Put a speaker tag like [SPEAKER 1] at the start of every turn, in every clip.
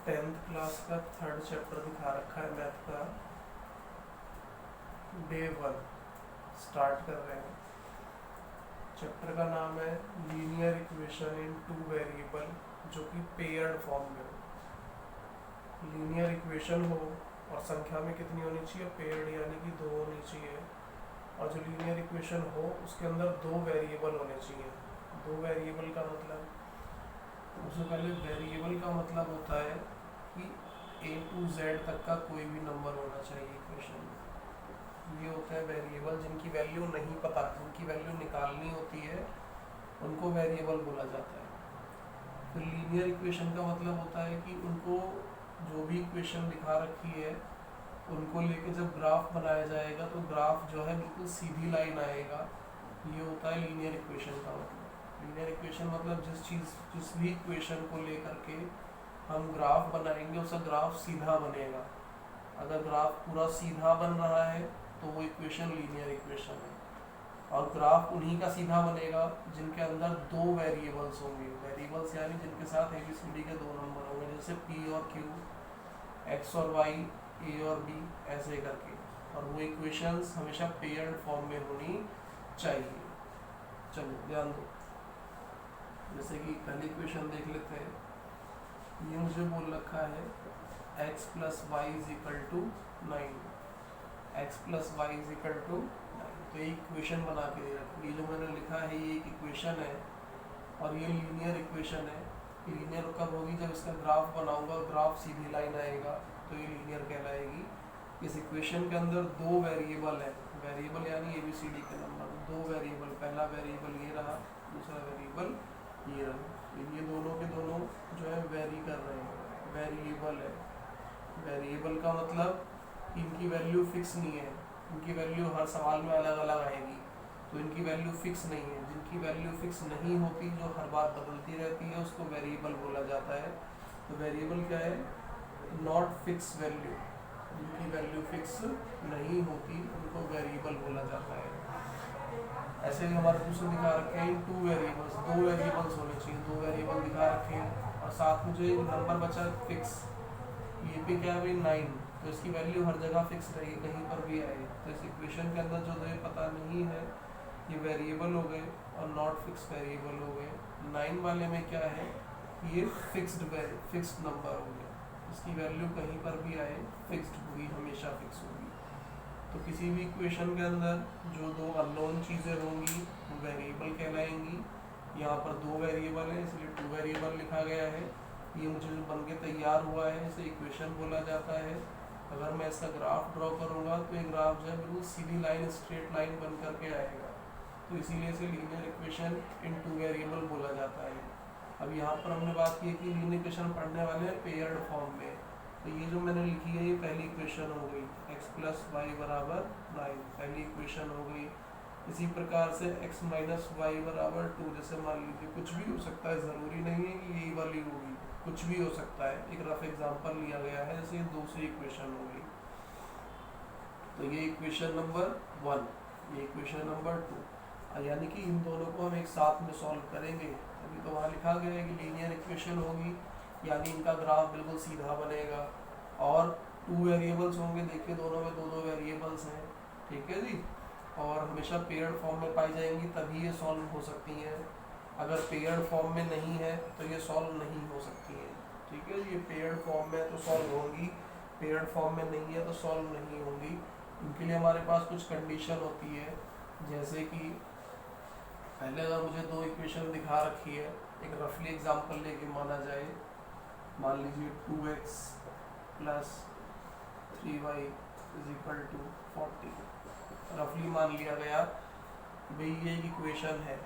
[SPEAKER 1] 10th class का third chapter दिखा रखा है मैथ का, डे 1 स्टार्ट कर रहे हैं। चैप्टर का नाम है linear equation in two variable, जो कि पेयर्ड फॉर्म में हो। लीनियर इक्वेशन हो और संख्या में कितनी होनी चाहिए, पेयर्ड, यानी कि 2 होनी चाहिए। और जो लीनियर इक्वेशन हो उसके अंदर 2 वेरिएबल होने चाहिए। 2 वेरिएबल का मतलब, सबसे पहले वेरिएबल का मतलब होता है कि A to Z तक का कोई भी नंबर होना चाहिए इक्वेशन में। ये होता है वेरिएबल। जिनकी वैल्यू नहीं पता, जिनकी वैल्यू निकालनी होती है, उनको वेरिएबल बोला जाता है। फिर लीनियर इक्वेशन का मतलब होता है कि उनको जो भी इक्वेशन दिखा रखी है उनको लेके जब ग्राफ बनाया जाएगा तो ग्राफ जो है बिल्कुल सीधी लाइन आएगा। ये होता है लीनियर इक्वेशन का मतलब। लीनियर इक्वेशन मतलब जिस भी इक्वेशन को लेकर के हम ग्राफ बनाएंगे उसका ग्राफ सीधा बनेगा। अगर ग्राफ पूरा सीधा बन रहा है तो वो इक्वेशन लीनियर इक्वेशन है। और ग्राफ उन्हीं का सीधा बनेगा जिनके अंदर 2 वेरिएबल्स होंगे। वेरिएबल्स यानी जिनके साथ ABCD के 2 नंबर होंगे, जैसे P और Q, X और Y, A और B, ऐसे करके। और वो इक्वेशंस हमेशा पेयर्ड फॉर्म में होनी चाहिए। चलो ध्यान दो, जैसे कि पहली इक्वेशन देख लेते हैं। ये मुझे बोल रखा है x + y = 9, x + y = 9। तो ये इक्वेशन बना के दे रखी। ये जो मैंने लिखा है ये एक इक्वेशन है और ये लीनियर इक्वेशन है। लीनियर कब होगी, जब इसका ग्राफ बनाऊंगा, ग्राफ सीधी लाइन आएगा तो ये लीनियर कहलाएगी। इस इक्वेशन के अंदर 2 वेरिएबल है। वेरिएबल यानी ABCD के नंबर, 2 वेरिएबल। पहला वेरिएबल ये रहा, दूसरा वेरिएबल ये रहा। ये दोनों के दोनों जो है वेरी कर रहे हैं, वेरिएबल है। वेरिएबल का मतलब इनकी वैल्यू फिक्स नहीं है, इनकी वैल्यू हर सवाल में अलग अलग आएगी, तो इनकी वैल्यू फिक्स नहीं है। जिनकी वैल्यू फिक्स नहीं होती, जो हर बार बदलती रहती है, उसको वेरिएबल बोला जाता है। तो वेरिएबल क्या है, नॉट फिक्स वैल्यू। जिनकी वैल्यू फिक्स नहीं होती उनको वेरिएबल बोला जाता है। ऐसे ही हमारे दूसरे दिखा रखे हैं 2 वेरिएबल्स, 2 वेरिएबल्स होने चाहिए। 2 वेरिएबल दिखा रखे हैं और साथ में जो एक नंबर बचा फिक्स, ये पे क्या है भाई 9, तो इसकी वैल्यू हर जगह फिक्स रहेगी, कहीं पर भी आए। तो इस इक्वेशन के अंदर जो दो पता नहीं है, ये वेरिएबल हो गए और नॉट फिक्स वेरिएबल हो गए। 9 वाले में क्या है, ये फिक्स्ड नंबर हो गया, इसकी वैल्यू कहीं पर भी आए फिक्स्ड होगी, हमेशा फिक्स होगी। तो किसी भी इक्वेशन के अंदर जो 2 अननोन चीज़ें होंगी वो वेरिएबल कहलाएंगी। यहाँ पर 2 वेरिएबल है इसलिए 2 वेरिएबल लिखा गया है। ये मुझे जो बन के तैयार हुआ है इसे इक्वेशन बोला जाता है। अगर मैं इसका ग्राफ ड्रॉ करूँगा तो ये ग्राफ जो है बिल्कुल सीधी लाइन, स्ट्रेट लाइन बन करके आएगा। तो इसीलिए इसे लीनियर इक्वेशन इन 2 वेरिएबल बोला जाता है। अब यहाँ पर हमने बात की कि लीनियर इक्वेशन पढ़ने वाले हैं पेयर्ड फॉर्म में। तो ये जो मैंने लिखी है ये पहली इक्वेशन हो गई, x + y = 9, पहली इक्वेशन हो गई। इसी प्रकार से x - y = 2, जैसे मान लीजिए कुछ भी हो सकता है, ज़रूरी नहीं है कि यही वाली होगी, कुछ भी हो सकता है। एक रफ एग्जांपल लिया गया है, जैसे दूसरी इक्वेशन हो गई। तो ये इक्वेशन नंबर 1, ये इक्वेशन नंबर 2, यानी कि इन दोनों को हम एक साथ में सॉल्व करेंगे। अभी तो वहाँ लिखा गया है कि लीनियर इक्वेशन होगी, यानी इनका ग्राफ बिल्कुल सीधा बनेगा और 2 वेरिएबल्स होंगे। देखिए दोनों में 2 वेरिएबल्स हैं, ठीक है जी। और हमेशा पेयर्ड फॉर्म में पाई जाएंगी, तभी ये सॉल्व हो सकती हैं। अगर पेयर्ड फॉर्म में नहीं है तो ये सॉल्व नहीं हो सकती हैं, ठीक है जी। ये पेयर्ड फॉर्म में तो सॉल्व होंगी, पेयर्ड फॉर्म में नहीं है तो सॉल्व नहीं होंगी। इनके लिए हमारे पास कुछ कंडीशन होती है, जैसे कि पहले अगर मुझे 2 इक्वेशन दिखा रखी है, एक रफली एग्जांपल लेके माना जाए। मान लीजिए 2x + 3y = 40, रफली मान लिया गया भाई ये एक इक्वेशन है।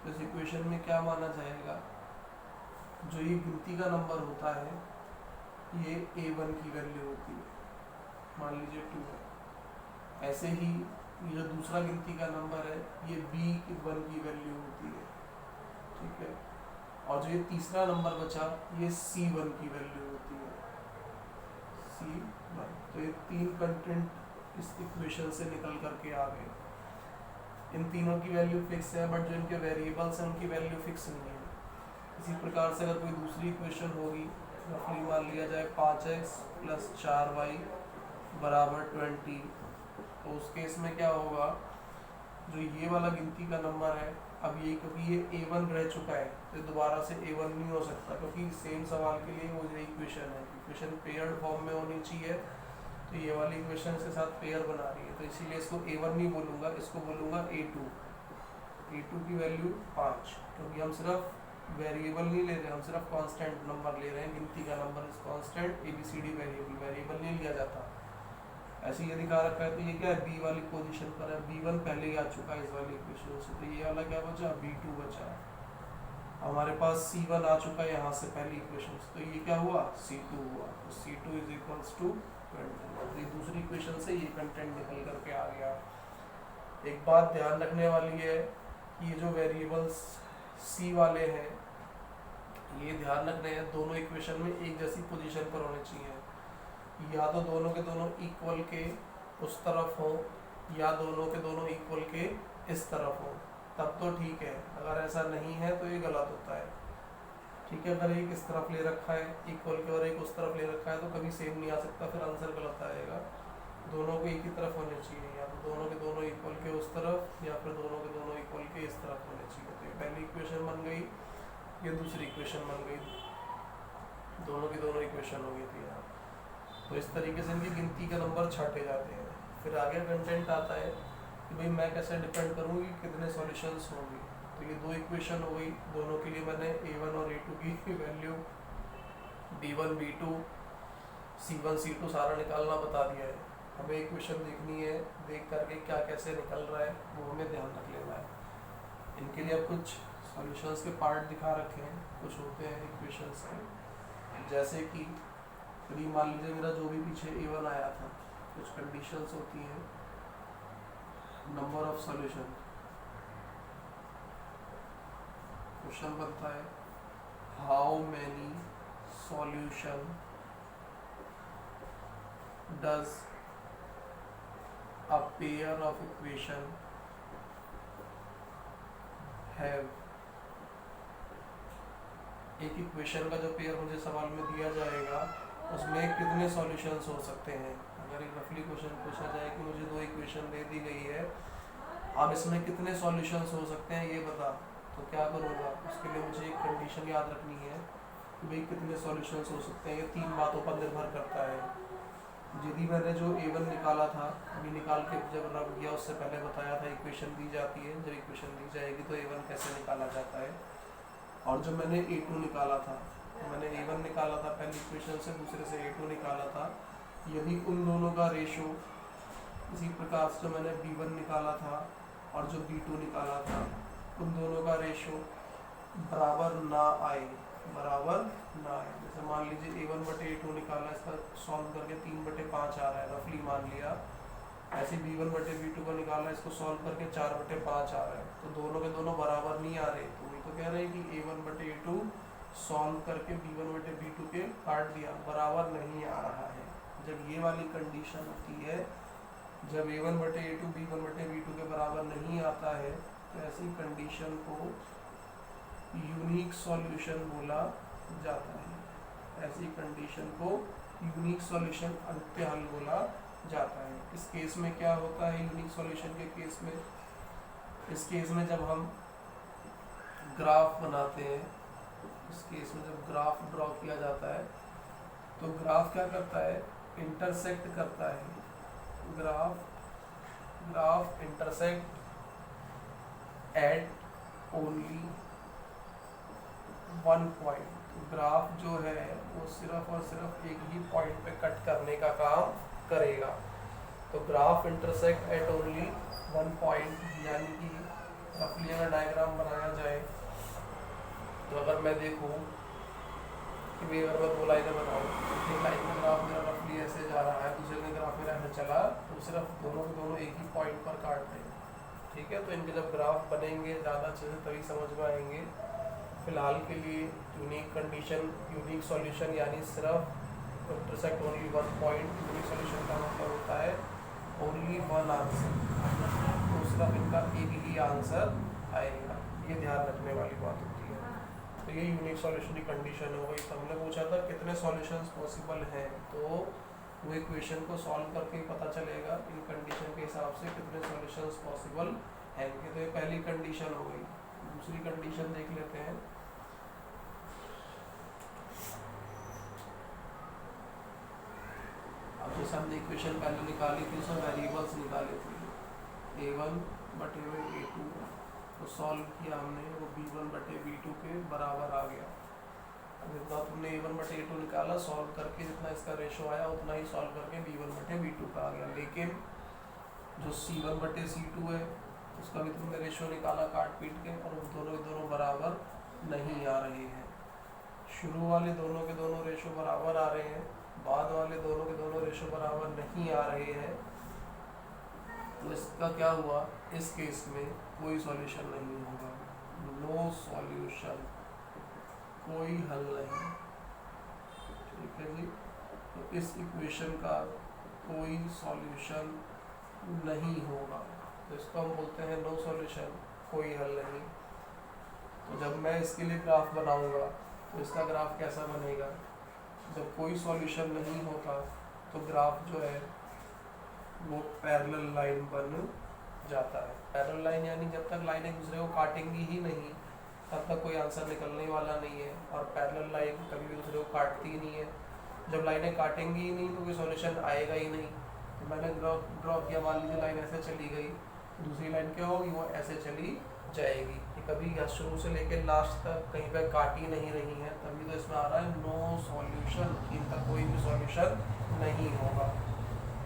[SPEAKER 1] तो इस इक्वेशन में क्या माना जाएगा, जो ये गिनती का नंबर होता है ये A1 की वैल्यू होती है, मान लीजिए 2 है। ऐसे ही ये जो दूसरा गिनती का नंबर है ये B1 की वैल्यू होती है, ठीक है। और जो ये तीसरा नंबर बचा ये C1 की वैल्यू होती है, C1। तो ये 3 कंटेंट इस इक्वेशन से निकल करके आ गए। इन तीनों की वैल्यू फिक्स है, बट जो इनके वेरिएबल्स हैं उनकी वैल्यू फिक्स नहीं है। इसी प्रकार से अगर कोई दूसरी इक्वेशन होगी रफली मान लिया जाए 5x प्लस 4y बराबर 20। तो उस केस में क्या होगा, जो ये वाला गिनती का नंबर है, अब ये क्योंकि ये a1 रह चुका है तो दोबारा से a1 नहीं हो सकता, क्योंकि सेम सवाल के लिए वो जो इक्वेशन है, इक्वेशन पेयर्ड फॉर्म में होनी चाहिए, तो ये वाली इक्वेशन इसके साथ पेयर बना रही है, तो इसीलिए इसको a1 नहीं बोलूँगा, इसको बोलूँगा a2। a2 की वैल्यू 5, क्योंकि हम सिर्फ वेरिएबल नहीं ले रहे, हम सिर्फ कांस्टेंट नंबर ले रहे हैं, गिनती का नंबर इस कांस्टेंट ABCD वेरिएबल नहीं लिया जाता। ऐसे ये दिखा रखा है, तो ये क्या है, बी वाली पोजीशन पर है, b1 पहले ही आ चुका है इस वाली इक्वेशन से, तो ये वाला क्या बचा, b2 बचा। हमारे पास c1 आ चुका है यहाँ से पहली इक्वेशन से, तो ये क्या हुआ, c2 हुआ, तो c2 इज इक्वल्स टू 20। ये दूसरी इक्वेशन से ये कंटेंट निकल करके आ गया। एक बात ध्यान रखने वाली है कि ये जो वेरिएबल्स c वाले हैं, ये ध्यान रखने हैं दोनों इक्वेशन में एक जैसी पोजीशन पर होने चाहिए, या तो दोनों के दोनों इक्वल के उस तरफ हो, या दोनों के दोनों इक्वल के इस तरफ हो, तब तो ठीक है। अगर ऐसा नहीं है तो ये गलत होता है, ठीक है। अगर एक इस तरफ ले रखा है इक्वल के और एक उस तरफ ले रखा है तो कभी सेम नहीं आ सकता, फिर आंसर गलत आएगा। दोनों को एक ही तरफ होने चाहिए, या तो दोनों के दोनों इक्वल के उस तरफ, या फिर दोनों के दोनों इक्वल के इस तरफ होने चाहिए। तो ये पहली इक्वेशन बन गई, ये दूसरी इक्वेशन बन गई, दोनों की दोनों इक्वेशन हो गई थी यहाँ। तो इस तरीके से इनकी गिनती के नंबर छाटे जाते हैं। फिर आगे कंटेंट आता है कि भाई मैं कैसे डिपेंड करूँ कि कितने सॉल्यूशंस होंगे। तो ये दो इक्वेशन हो गई, दोनों के लिए मैंने a1 और a2 की value b1 b2 c1 c2 सारा निकालना बता दिया है। हमें इक्वेशन देखनी है, देख करके क्या कैसे निकल रहा है वो हमें ध्यान रख लेना है। इनके लिए अब कुछ सॉल्यूशंस के पार्ट दिखा रखे हैं, कुछ होते हैं इक्वेशंस के, जैसे कि मान लीजिए मेरा जो भी पीछे a1 आया था, कुछ कंडीशंस होती हैं, नंबर ऑफ सॉल्यूशन। क्वेश्चन बनता है how many solution does a pair of equation have. एक इक्वेशन का जो पेयर मुझे सवाल में दिया जाएगा उसमें कितने सॉल्यूशंस हो सकते हैं। अगर एक रफली क्वेश्चन पूछा जाए कि मुझे दो इक्वेशन दे दी गई है, अब इसमें कितने सॉल्यूशंस हो सकते हैं ये बता, तो क्या करूँगा, उसके लिए मुझे एक कंडीशन याद रखनी है कि भाई कितने सॉल्यूशंस हो सकते हैं। ये तीन बातों पर निर्भर करता है। यदि मैंने जो a1 निकाला था, अभी निकाल के जब रख दिया, उससे पहले बताया था इक्वेशन दी जाती है, जब इक्वेशन दी जाएगी तो a1 कैसे निकाला जाता है। और जब मैंने a2 निकाला था, तो मैंने a1 निकाला था पहली इक्वेशन से, दूसरे से a2 निकाला था। यदि उन दोनों का रेशो इसी प्रकार से जो मैंने b1 निकाला था और जो b2 निकाला था, उन दोनों का रेशो बराबर ना आए, जैसे मान लीजिए a1/a2 निकाला, इसका सॉल्व करके 3/5 आ रहा है, रफली मान लिया। ऐसे b1/b2 को निकाला, इसको सॉल्व करके 4/5 आ रहा है, तो दोनों के दोनों बराबर नहीं आ रहे, तो वही तो कह रहे हैं कि a1/a2 सॉल्व करके b1/b2 के काट दिया, बराबर नहीं आ रहा है। जब ये वाली कंडीशन होती है, जब a1/a2 b1/b2 के बराबर नहीं आता है, तो ऐसी कंडीशन को यूनिक सॉल्यूशन बोला जाता है। ऐसी कंडीशन को यूनिक सॉल्यूशन अंत्य हल बोला जाता है। इस केस में क्या होता है, यूनिक सॉल्यूशन के केस में, इस केस में जब हम ग्राफ बनाते हैं, इस केस में जब ग्राफ ड्रॉ किया जाता है, तो ग्राफ क्या करता है, इंटरसेक्ट करता है। Graph intersect at only one point. Graph जो है वो सिर्फ और सिर्फ एक ही पॉइंट पे कट करने का काम करेगा। तो graph intersect at only one point, यानी कि रफली अगर डायग्राम बनाया जाए, तो अगर मैं देखूँ कि भाई अगर मैं दो लाइनें बनाऊँ, एक लाइन का ग्राफ मेरा रफली ऐसे जा रहा है, दूसरे का ग्राफ मेरा ऐसे चला, तो सिर्फ दोनों के दोनों एक ही पॉइंट पर काट रहे हैं, ठीक है। तो इनके जब ग्राफ बनेंगे ज़्यादा अच्छे से तभी समझ में आएंगे। फिलहाल के लिए यूनिक कंडीशन, यूनिक सॉल्यूशन यानी सिर्फ intersect only one point, unique solution का मतलब होता है ओनली वन आंसर, तो सिर्फ इनका एक ही आंसर आएगा। ये ध्यान रखने वाली बात होती है। तो तो ये यूनिक सॉल्यूशन की कंडीशन हो गई। तो हमने पूछा था कितने सॉल्यूशंस पॉसिबल हैं, तो वो इक्वेशन को सॉल्व करके ही पता चलेगा इन कंडीशन के हिसाब से कितने सॉल्यूशंस पॉसिबल हैं। तो ये पहली कंडीशन हो गई। दूसरी कंडीशन देख लेते हैं। अब जैसे हमने इक्वेशन पहले निकाली थी उसमें वेरिएबल्स निकाले थे a1 बटे a2, तो सॉल्व किया हमने, वो b1 बटे b2 के बराबर आ गया। अब जितना तुमने a1 बटे a2 निकाला सॉल्व करके, जितना इसका रेशो आया उतना ही सॉल्व करके b1 बटे b2 का आ गया। लेकिन जो c1 बटे c2 है उसका भी तुमने रेशो निकाला काट पीट के, और वो दोनों के दोनों बराबर नहीं आ रहे हैं। शुरू वाले दोनों के दोनों रेशो बराबर आ रहे हैं, बाद वाले दोनों के दोनों रेशो बराबर नहीं आ रहे हैं। तो इसका क्या हुआ, इस केस में कोई सॉल्यूशन नहीं होगा, नो सॉल्यूशन, कोई हल नहीं। ठीक है जी, तो इस इक्वेशन का कोई सॉल्यूशन नहीं होगा, तो इसको हम बोलते हैं नो सॉल्यूशन, कोई हल नहीं। तो जब मैं इसके लिए ग्राफ बनाऊंगा तो इसका ग्राफ कैसा बनेगा, जब कोई सॉल्यूशन नहीं होता तो ग्राफ जो है वो पैरेलल लाइन बन जाता है। पैरेलल लाइन यानी जब तक लाइन एक दूसरे को काटेंगी ही नहीं तब तक कोई आंसर निकलने वाला नहीं है, और पैरेलल लाइन कभी भी दूसरे को काटती ही नहीं है। जब लाइनें काटेंगी ही नहीं तो कोई सॉल्यूशन आएगा ही नहीं। तो मैंने ड्रॉ किया, मान लीजिए लाइन ऐसे चली गई, दूसरी लाइन क्या होगी, वो ऐसे चली जाएगी। ये कभी शुरू से लेकर लास्ट तक कहीं पे काट ही नहीं रही है, तभी तो इसमें आ रहा है नो सॉल्यूशन, इनका कोई भी सॉल्यूशन नहीं होगा।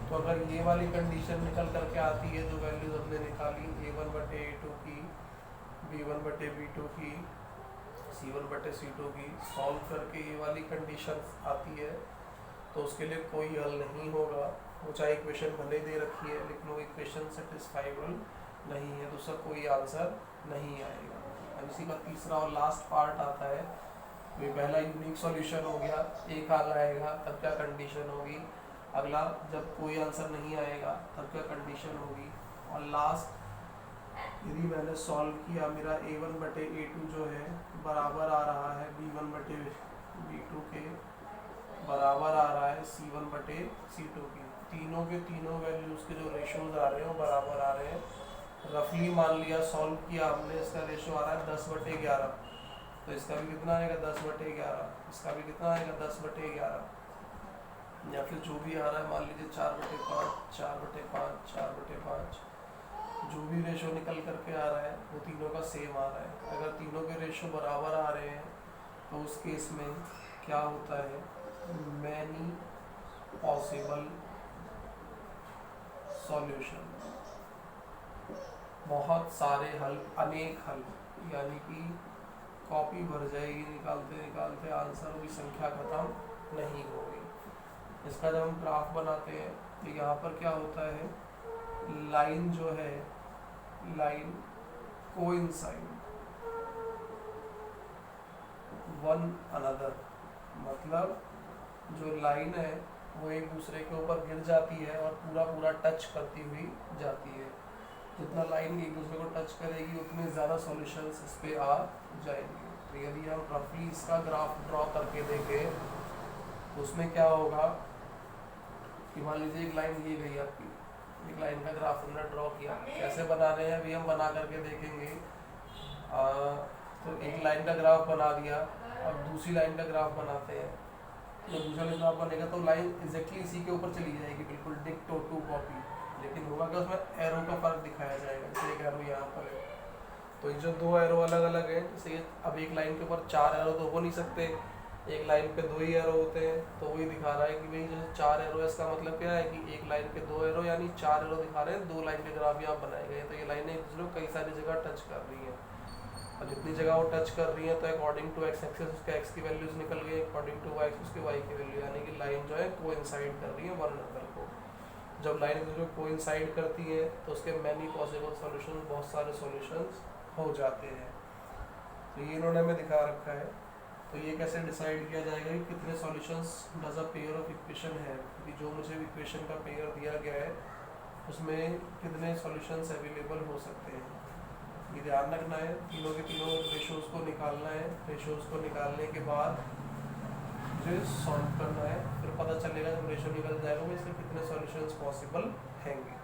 [SPEAKER 1] तो अगर ये वाली कंडीशन निकल करके आती है, जो वैल्यूज हमने निकाली a1 बटे a2 की, b1 बटे b2 की, c1 बटे c2 की, सॉल्व करके ये वाली कंडीशन आती है, तो उसके लिए कोई हल नहीं होगा। वो चाहे इक्वेशन भले दे रखी है लेकिन वो इक्वेशन सेटिस्फाइबल नहीं है, तो उसका कोई आंसर नहीं आएगा। अब इसी का तीसरा और लास्ट पार्ट आता है। ये पहला यूनिक सॉल्यूशन हो गया, एक हल आएगा तब क्या कंडीशन होगी, अगला जब कोई आंसर नहीं आएगा तब क्या कंडीशन होगी, और लास्ट यदि मैंने सॉल्व किया, मेरा a1 बटे a2 जो है बराबर आ रहा है b1 बटे b2 के, बराबर आ रहा है c1 बटे c2 की, तीनों के तीनों वैल्यूज के जो रेशोज आ रहे हैं वो बराबर आ रहे हैं। रफली मान लिया, सॉल्व किया हमने, इसका रेशो आ रहा है 10 बटे 11, तो इसका भी कितना आएगा 10 बटे 11, इसका भी कितना आएगा 10 बटे 11, या फिर जो भी आ रहा है मान लीजिए 4 बटे 5, 4 बटे 5, 4 बटे 5, जो भी रेशो निकल करके आ रहा है वो तीनों का सेम आ रहा है। अगर तीनों के रेशो बराबर आ रहे हैं तो उस केस में क्या होता है, मैनी पॉसिबल सॉल्यूशन, बहुत सारे हल, अनेक हल, यानी कि कॉपी भर जाएगी, निकालते निकालते आंसर की संख्या खत्म नहीं होगी। इसका जब हम ग्राफ बनाते हैं तो यहाँ पर क्या होता है, लाइन जो है, लाइन कोइंसाइड वन अनदर, मतलब जो लाइन है वो एक दूसरे के ऊपर गिर जाती है और पूरा पूरा टच करती हुई जाती है। जितना लाइन एक दूसरे को टच करेगी उतने ज़्यादा सॉल्यूशंस इस पे आ जाएंगे। तो यदि हम रफली इसका ग्राफ ड्रॉ करके देखें तो उसमें क्या होगा कि मान लीजिए एक लाइन ये गई आपकी, एक लाइन का ग्राफ हमने ड्रॉ किया, कैसे बना रहे हैं अभी हम बना करके देखेंगे। तो एक लाइन का ग्राफ बना दिया, अब दूसरी लाइन का ग्राफ बनाते हैं। जब दूसरा ग्राफ बनेगा तो लाइन एग्जैक्टली इसी के ऊपर चली जाएगी, बिल्कुल डिक्टो टू कॉपी, लेकिन होगा क्या, उसमें एरो का फर्क दिखाया जाएगा। जैसे एक एरो यहाँ पर है, तो ये जो दो एरो अलग अलग हैं, जैसे अब एक लाइन के ऊपर 4 एरो तो हो नहीं सकते, एक लाइन पे 2 ही एरो होते हैं, तो वही दिखा रहा है कि भाई जैसे 4 एरो है, इसका मतलब क्या है कि एक लाइन पे 2 एरो यानी 4 एरो दिखा रहे हैं, 2 लाइन के ग्राफ यहाँ बनाए गए। तो ये लाइनें एक दूसरे को कई सारी जगह टच कर रही हैं, और जितनी जगह वो टच कर रही हैं तो अकॉर्डिंग टू एक्स एक्सिस उसके एक्स की वैल्यूज निकल गई, अकॉर्डिंग टू वाई उसके वाई की वैल्यू, यानी कि लाइन जो है कोइंसाइड कर रही है वन अनदर को। जब लाइन जो कोइंसाइड करती है तो उसके मैनी पॉसिबल सॉल्यूशन, बहुत सारे सॉल्यूशंस हो जाते हैं। तो ये इन्होंने हमें दिखा रखा है। तो ये कैसे डिसाइड किया जाएगा कि कितने solutions does a pair of equation है, क्योंकि जो मुझे इक्वेशन का पेयर दिया गया है उसमें कितने सॉल्यूशंस अवेलेबल हो सकते हैं। ये ध्यान रखना है। तीनों के तीनों रेशोज़ को निकालना है। रेशोज़ को निकालने के बाद फिर सॉल्व करना है, फिर पता चलेगा जब रेशो निकल जाएगा तो इसके कितने सॉल्यूशंस पॉसिबल हैंगे।